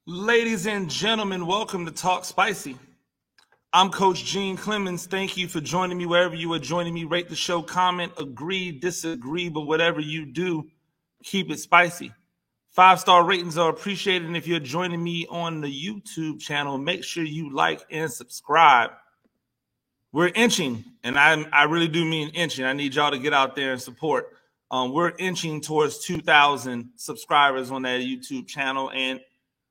Ladies and gentlemen, welcome to Talk Spicy. I'm Coach Gene Clemens. Thank you for joining me wherever you are joining me. Rate the show, comment, agree, disagree, but whatever you do, keep it spicy. 5-star ratings are appreciated, and if you're joining me on the YouTube channel, make sure you like and subscribe. We're inching, and I really do mean inching. I need y'all to get out there and support. We're inching towards 2,000 subscribers on that YouTube channel, and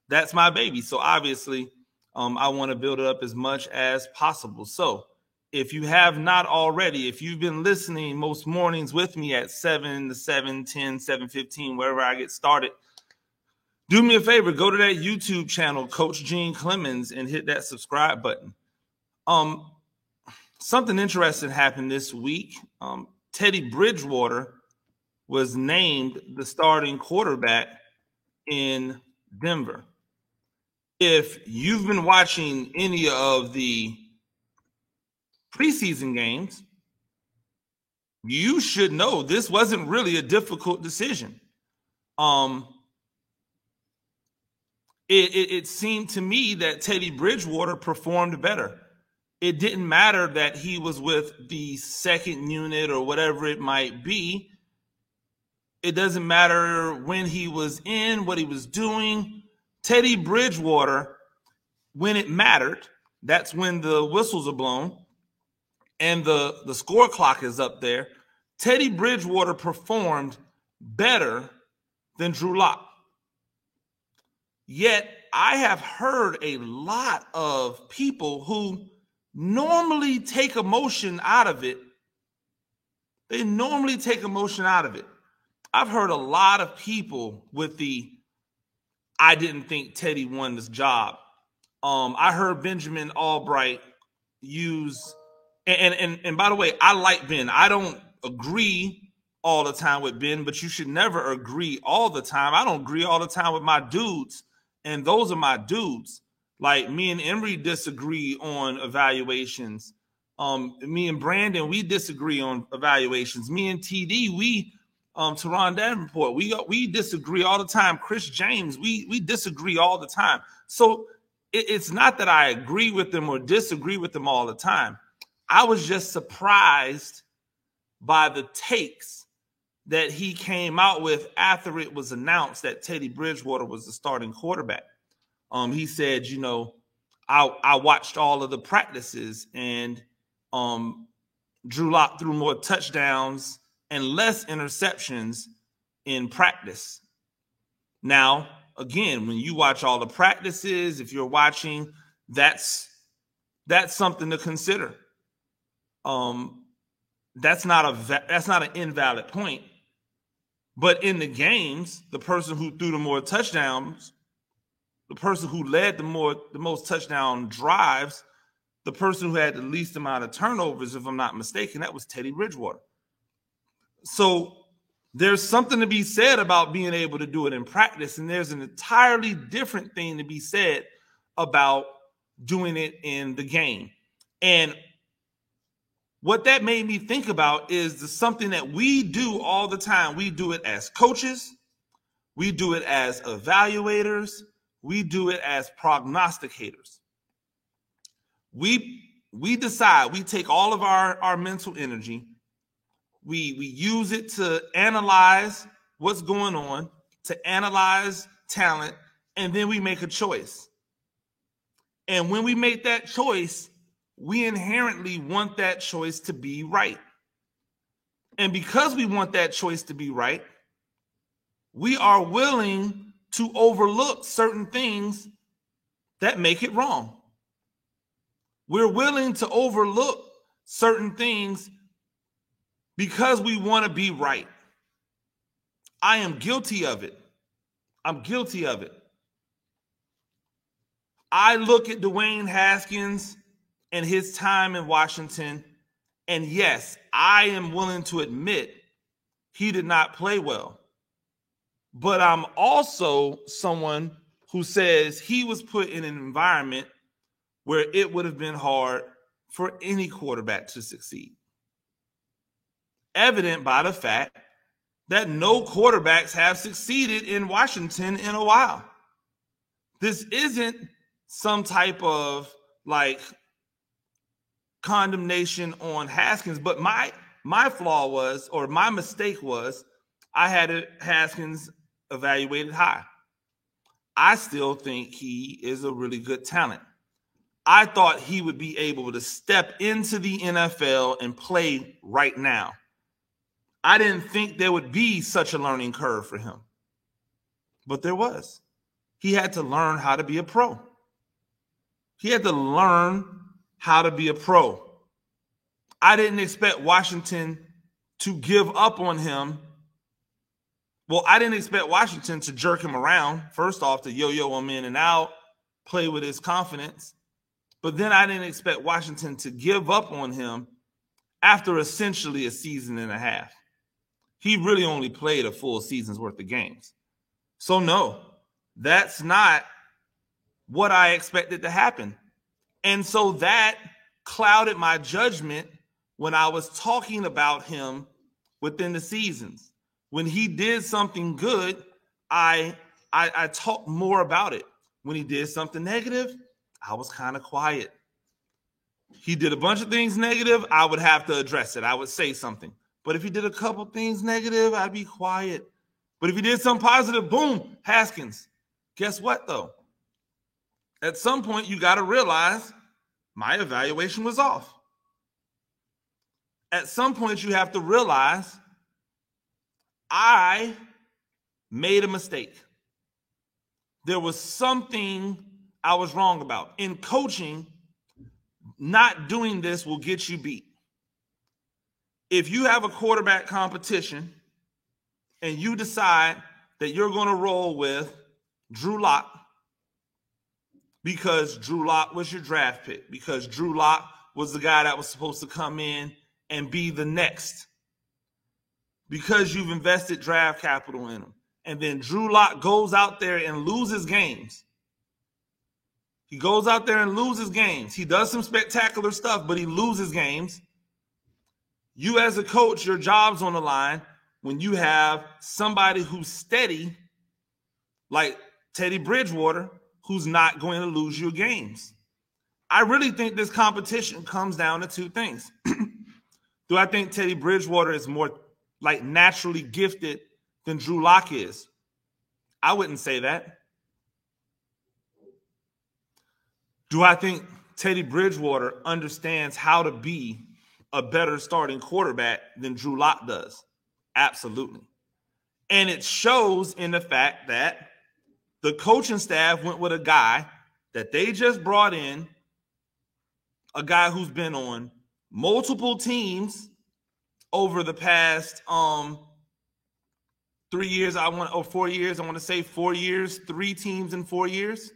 that's my baby. So obviously, I want to build it up as much as possible. So if you have not already, if you've been listening most mornings with me at 7 to 7:10, 7:15, wherever I get started, do me a favor, go to that YouTube channel, Coach Gene Clemens, and hit that subscribe button. Something interesting happened this week. Teddy Bridgewater was named the starting quarterback in Denver. If you've been watching any of the preseason games, you should know this wasn't really a difficult decision. It seemed to me that Teddy Bridgewater performed better. It didn't matter that he was with the second unit or whatever it might be. It doesn't matter when he was in, what he was doing. Teddy Bridgewater, when it mattered, that's when the whistles are blown and the score clock is up there. Teddy Bridgewater performed better than Drew Lock. Yet I have heard a lot of people who normally take emotion out of it. They normally take emotion out of it. I've heard a lot of people with the I didn't think Teddy won this job. I heard Benjamin Albright use, and by the way, I like Ben. I don't agree all the time with Ben, but you should never agree all the time. I don't agree all the time with my dudes, and those are my dudes. Like me and Emery disagree on evaluations. Me and Brandon, we disagree on evaluations. Me and TD, we Teron Davenport, we disagree all the time. Chris James, we disagree all the time. So it's not that I agree with them or disagree with them all the time. I was just surprised by the takes that he came out with after it was announced that Teddy Bridgewater was the starting quarterback. He said, I watched all of the practices, and Drew Lock threw more touchdowns and less interceptions in practice. Now, again, when you watch all the practices, if you're watching, that's something to consider. That's not an invalid point. But in the games, the person who threw the more touchdowns, the person who led the most touchdown drives, the person who had the least amount of turnovers, if I'm not mistaken, that was Teddy Bridgewater. So there's something to be said about being able to do it in practice, and there's an entirely different thing to be said about doing it in the game. And what that made me think about is something that we do all the time. We do it as coaches. We do it as evaluators. We do it as prognosticators. We decide, we take all of our mental energy, we use it to analyze what's going on, to analyze talent, and then we make a choice. And when we make that choice, we inherently want that choice to be right. And because we want that choice to be right, we are willing to overlook certain things that make it wrong. We're willing to overlook certain things because we want to be right. I am guilty of it. I'm guilty of it. I look at Dwayne Haskins and his time in Washington, and yes, I am willing to admit he did not play well. But I'm also someone who says he was put in an environment where it would have been hard for any quarterback to succeed. Evident by the fact that no quarterbacks have succeeded in Washington in a while. This isn't some type of like condemnation on Haskins, but my flaw was, or my mistake was, I had Haskins evaluated high. I still think he is a really good talent. I thought he would be able to step into the NFL and play right now. I didn't think there would be such a learning curve for him. But there was. He had to learn how to be a pro. He had to learn how to be a pro. I didn't expect Washington to give up on him. Well, I didn't expect Washington to jerk him around. First off, to yo-yo him in and out, play with his confidence. But then I didn't expect Washington to give up on him after essentially a season and a half. He really only played a full season's worth of games. So no, that's not what I expected to happen. And so that clouded my judgment when I was talking about him within the seasons. When he did something good, I talked more about it. When he did something negative, I was kind of quiet. He did a bunch of things negative, I would have to address it. I would say something. But if he did a couple things negative, I'd be quiet. But if he did something positive, boom, Haskins. Guess what, though? At some point, you got to realize my evaluation was off. At some point, you have to realize I made a mistake. There was something I was wrong about. In coaching, not doing this will get you beat. If you have a quarterback competition and you decide that you're going to roll with Drew Lock because Drew Lock was your draft pick, because Drew Lock was the guy that was supposed to come in and be the next, because you've invested draft capital in him, and then Drew Lock goes out there and loses games. He goes out there and loses games. He does some spectacular stuff, but he loses games. You as a coach, your job's on the line when you have somebody who's steady, like Teddy Bridgewater, who's not going to lose your games. I really think this competition comes down to two things. Do I think Teddy Bridgewater is more like naturally gifted than Drew Lock is? I wouldn't say that. Do I think Teddy Bridgewater understands how to be a better starting quarterback than Drew Lock does? Absolutely. And it shows in the fact that the coaching staff went with a guy that they just brought in, a guy who's been on multiple teams over the past 3 years, 4 years. I want to say 4 years, 3 teams in 4 years.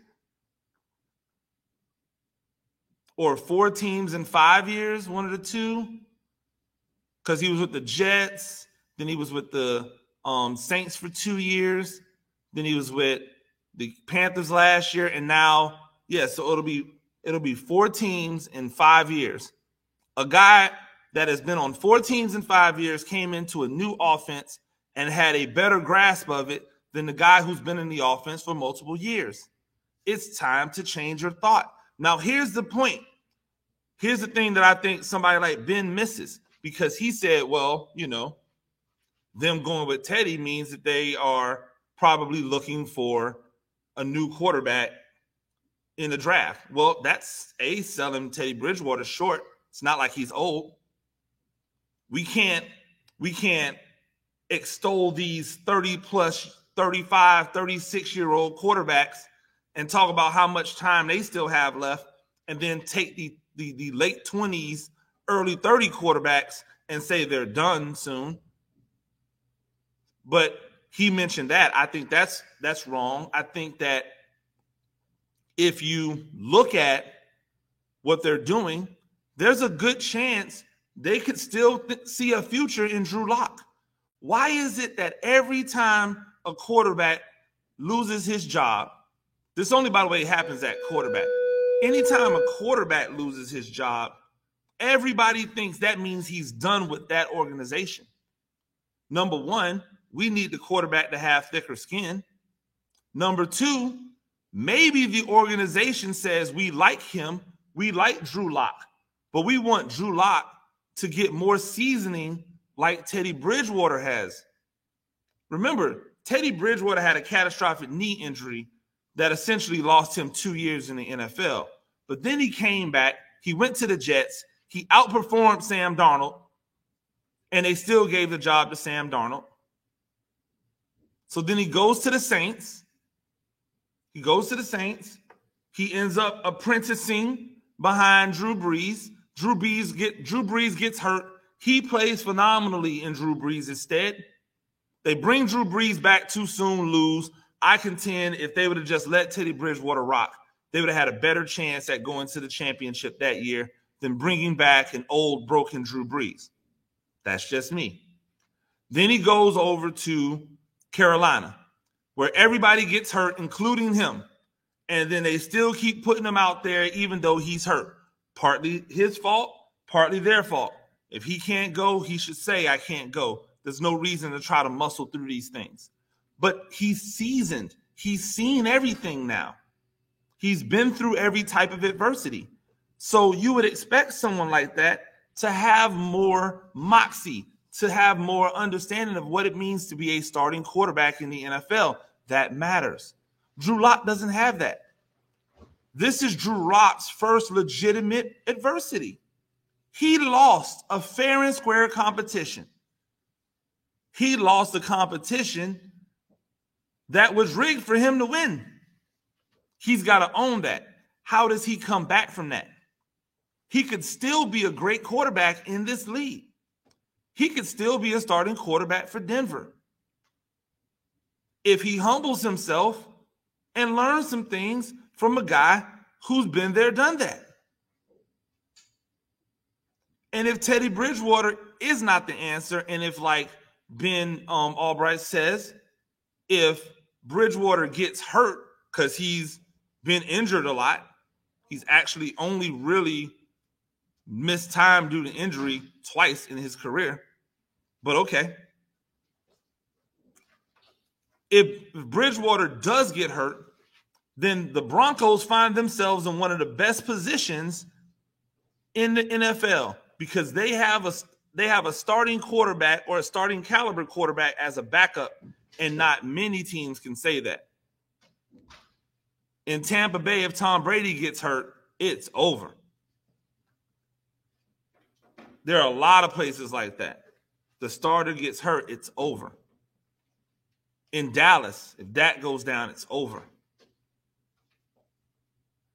Or 4 teams in 5 years, one of the two. Because he was with the Jets, then he was with the Saints for 2 years, then he was with the Panthers last year, and now, so it'll be 4 teams in 5 years. A guy that has been on 4 teams in 5 years came into a new offense and had a better grasp of it than the guy who's been in the offense for multiple years. It's time to change your thought. Now, here's the point. Here's the thing that I think somebody like Ben misses, because he said, well, them going with Teddy means that they are probably looking for a new quarterback in the draft. Well, that's selling Teddy Bridgewater short. It's not like he's old. We can't extol these 30 plus, 35, 36-year-old quarterbacks and talk about how much time they still have left, and then take the late 20s, early 30 quarterbacks and say they're done soon. But he mentioned that. I think that's wrong. I think that if you look at what they're doing, there's a good chance they could still see a future in Drew Lock. Why is it that every time a quarterback loses his job, this only, by the way, happens at quarterback. Anytime a quarterback loses his job, everybody thinks that means he's done with that organization. Number one, we need the quarterback to have thicker skin. Number two, Maybe the organization says we like him, we like Drew Lock, but we want Drew Lock to get more seasoning like Teddy Bridgewater has. Remember, Teddy Bridgewater had a catastrophic knee injury that essentially lost him 2 years in the NFL. But then he came back, he went to the Jets, he outperformed Sam Darnold, and they still gave the job to Sam Darnold. So then he goes to the Saints. He ends up apprenticing behind Drew Brees. Drew Brees gets hurt. He plays phenomenally in Drew Brees' stead. They bring Drew Brees back too soon, lose. I contend if they would have just let Teddy Bridgewater rock, they would have had a better chance at going to the championship that year than bringing back an old, broken Drew Brees. That's just me. Then he goes over to Carolina, where everybody gets hurt, including him. And then they still keep putting him out there even though he's hurt. Partly his fault, partly their fault. If he can't go, he should say, I can't go. There's no reason to try to muscle through these things. But he's seasoned. He's seen everything now. He's been through every type of adversity. So you would expect someone like that to have more moxie, to have more understanding of what it means to be a starting quarterback in the NFL. That matters. Drew Lock doesn't have that. This is Drew Lock's first legitimate adversity. He lost a fair and square competition. He lost a competition that was rigged for him to win. He's got to own that. How does he come back from that? He could still be a great quarterback in this league. He could still be a starting quarterback for Denver if he humbles himself and learns some things from a guy who's been there, done that. And if Teddy Bridgewater is not the answer, and if, like Ben Albright says, if Bridgewater gets hurt because he's been injured a lot, he's actually only really missed time due to injury twice in his career. But okay. If Bridgewater does get hurt, then the Broncos find themselves in one of the best positions in the NFL because they have a starting quarterback or a starting caliber quarterback as a backup, and not many teams can say that. In Tampa Bay, if Tom Brady gets hurt, it's over. There are a lot of places like that. The starter gets hurt, it's over. In Dallas, if that goes down, it's over.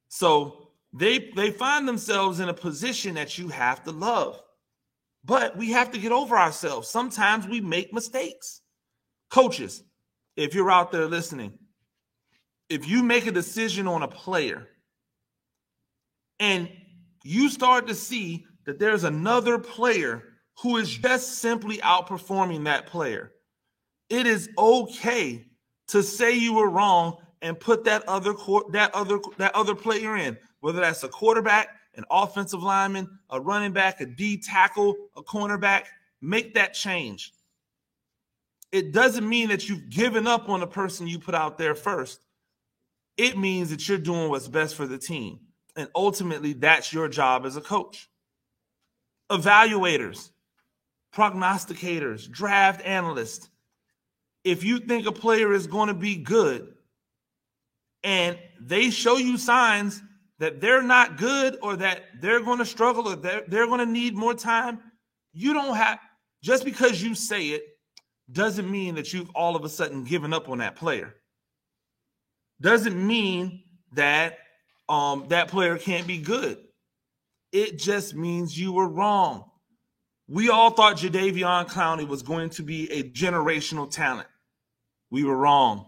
So they find themselves in a position that you have to love. But we have to get over ourselves. Sometimes we make mistakes. Coaches, if you're out there listening, if you make a decision on a player and you start to see that there's another player who is just simply outperforming that player, it is okay to say you were wrong and put that other player in, whether that's a quarterback, an offensive lineman, a running back, a D tackle, a cornerback. Make that change. It doesn't mean that you've given up on the person you put out there first. It means that you're doing what's best for the team. And ultimately, that's your job as a coach. Evaluators, prognosticators, draft analysts. If you think a player is going to be good and they show you signs that they're not good or that they're going to struggle or they're going to need more time, you don't have, just because you say it doesn't mean that you've all of a sudden given up on that player. Doesn't mean that that player can't be good. It just means you were wrong. We all thought Jadeveon Clowney was going to be a generational talent. We were wrong.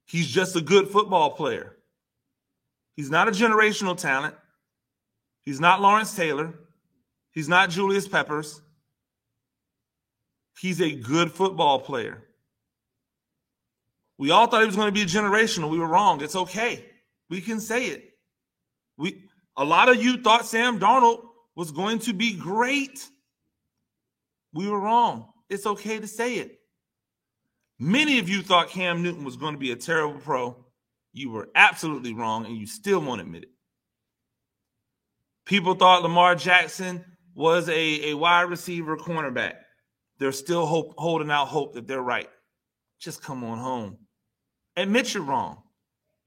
He's just a good football player. He's not a generational talent. He's not Lawrence Taylor. He's not Julius Peppers. He's a good football player. We all thought he was going to be generational. We were wrong. It's okay. We can say it. A lot of you thought Sam Darnold was going to be great. We were wrong. It's okay to say it. Many of you thought Cam Newton was going to be a terrible pro. You were absolutely wrong, and you still won't admit it. People thought Lamar Jackson was a wide receiver cornerback. They're still holding out hope that they're right. Just come on home. Admit you're wrong.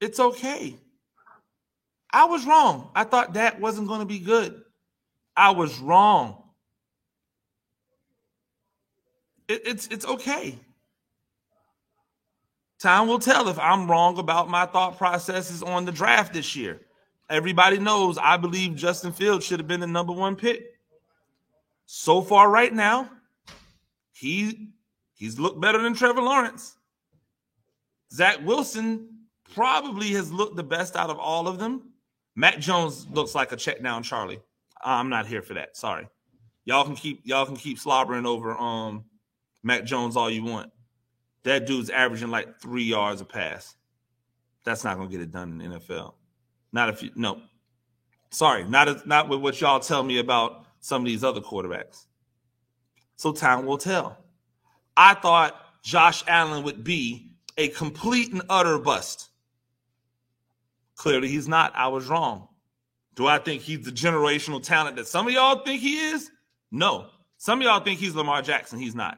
It's okay. I was wrong. I thought Dak wasn't going to be good. I was wrong. It's okay. Time will tell if I'm wrong about my thought processes on the draft this year. Everybody knows I believe Justin Fields should have been the number 1 pick. So far right now, he's looked better than Trevor Lawrence. Zach Wilson probably has looked the best out of all of them. Mac Jones looks like a check down Charlie. I'm not here for that. Sorry. Y'all can keep slobbering over Mac Jones all you want. That dude's averaging like 3 yards a pass. That's not going to get it done in the NFL. Not with what y'all tell me about some of these other quarterbacks. So time will tell. I thought Josh Allen would be a complete and utter bust. Clearly he's not. I was wrong. Do I think he's the generational talent that some of y'all think he is? No. Some of y'all think he's Lamar Jackson. He's not.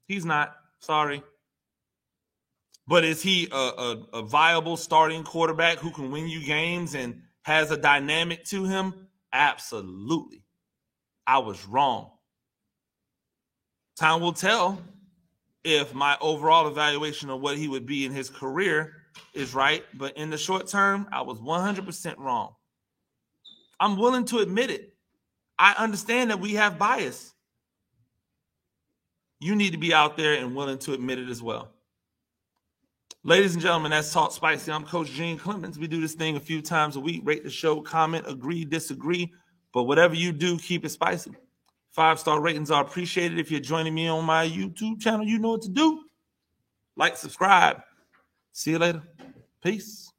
He's not. Sorry. But is he a viable starting quarterback who can win you games and has a dynamic to him? Absolutely. I was wrong. Time will tell if my overall evaluation of what he would be in his career is right. But in the short term, I was 100% wrong. I'm willing to admit it. I understand that we have bias. You need to be out there and willing to admit it as well. Ladies and gentlemen, that's Talk Spicy. I'm Coach Gene Clemens. We do this thing a few times a week. Rate the show, comment, agree, disagree. But whatever you do, keep it spicy. 5-star ratings are appreciated. If you're joining me on my YouTube channel, you know what to do. Like, subscribe. See you later. Peace.